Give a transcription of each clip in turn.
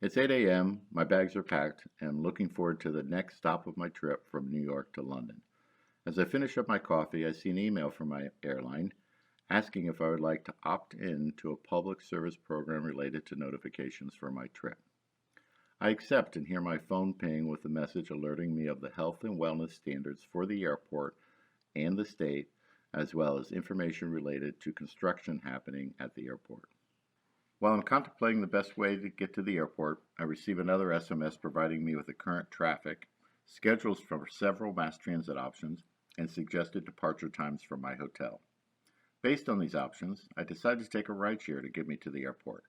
It's 8 a.m., my bags are packed, and I'm looking forward to the next stop of my trip from New York to London. As I finish up my coffee, I see an email from my airline asking if I would like to opt in to a public service program related to notifications for my trip. I accept and hear my phone ping with a message alerting me of the health and wellness standards for the airport and the state, as well as information related to construction happening at the airport. While I'm contemplating the best way to get to the airport, I receive another SMS providing me with the current traffic, schedules for several mass transit options, and suggested departure times from my hotel. Based on these options, I decided to take a rideshare to get me to the airport.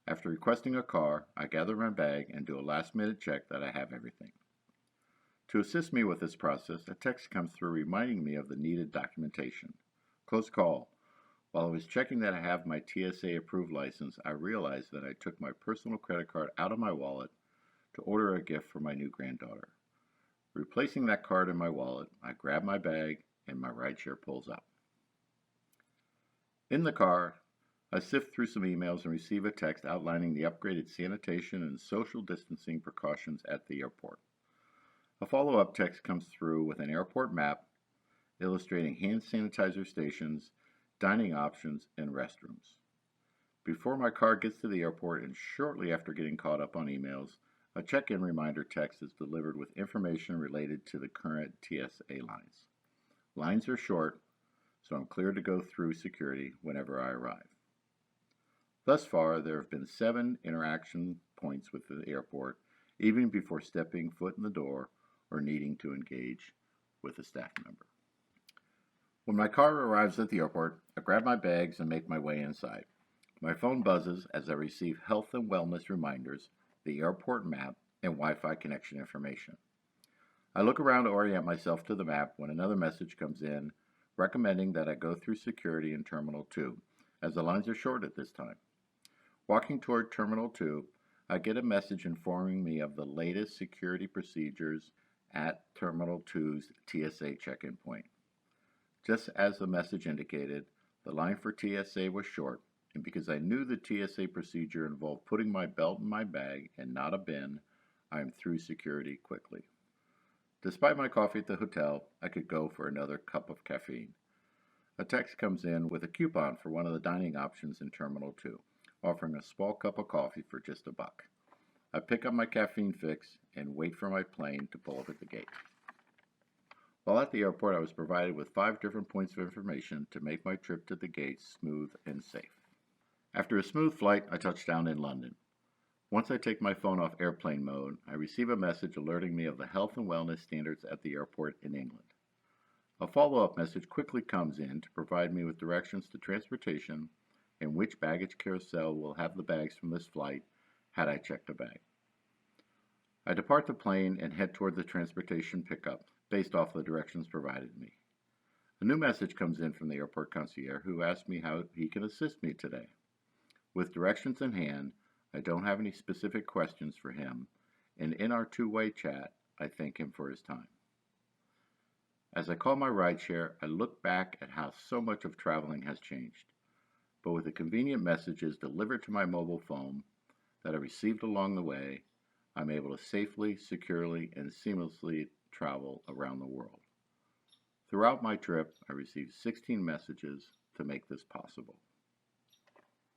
After requesting a car, I gather my bag and do a last-minute check that I have everything. To assist me with this process, a text comes through reminding me of the needed documentation. Close call. While I was checking that I have my TSA approved license, I realized that I took my personal credit card out of my wallet to order a gift for my new granddaughter. Replacing that card in my wallet, I grab my bag and my rideshare pulls up. In the car, I sift through some emails and receive a text outlining the upgraded sanitation and social distancing precautions at the airport. A follow-up text comes through with an airport map illustrating hand sanitizer stations, dining options, and restrooms. Before my car gets to the airport and shortly after getting caught up on emails, a check-in reminder text is delivered with information related to the current TSA lines. Lines are short, so I'm cleared to go through security whenever I arrive. Thus far, there have been 7 interaction points with the airport, even before stepping foot in the door or needing to engage with a staff member. When my car arrives at the airport, I grab my bags and make my way inside. My phone buzzes as I receive health and wellness reminders, the airport map, and Wi-Fi connection information. I look around to orient myself to the map when another message comes in recommending that I go through security in Terminal 2, as the lines are short at this time. Walking toward Terminal 2, I get a message informing me of the latest security procedures at Terminal 2's TSA check-in point. Just as the message indicated, the line for TSA was short, and because I knew the TSA procedure involved putting my belt in my bag and not a bin, I am through security quickly. Despite my coffee at the hotel, I could go for another cup of caffeine. A text comes in with a coupon for one of the dining options in Terminal 2, offering a small cup of coffee for just $1. I pick up my caffeine fix and wait for my plane to pull up at the gate. While at the airport, I was provided with 5 different points of information to make my trip to the gate smooth and safe. After a smooth flight, I touch down in London. Once I take my phone off airplane mode, I receive a message alerting me of the health and wellness standards at the airport in England. A follow-up message quickly comes in to provide me with directions to transportation and which baggage carousel will have the bags from this flight had I checked a bag. I depart the plane and head toward the transportation pickup based off the directions provided me. A new message comes in from the airport concierge who asks me how he can assist me today. With directions in hand, I don't have any specific questions for him, and in our two-way chat, I thank him for his time. As I call my rideshare, I look back at how so much of traveling has changed. But with the convenient messages delivered to my mobile phone that I received along the way, I'm able to safely, securely, and seamlessly travel around the world. Throughout my trip, I received 16 messages to make this possible.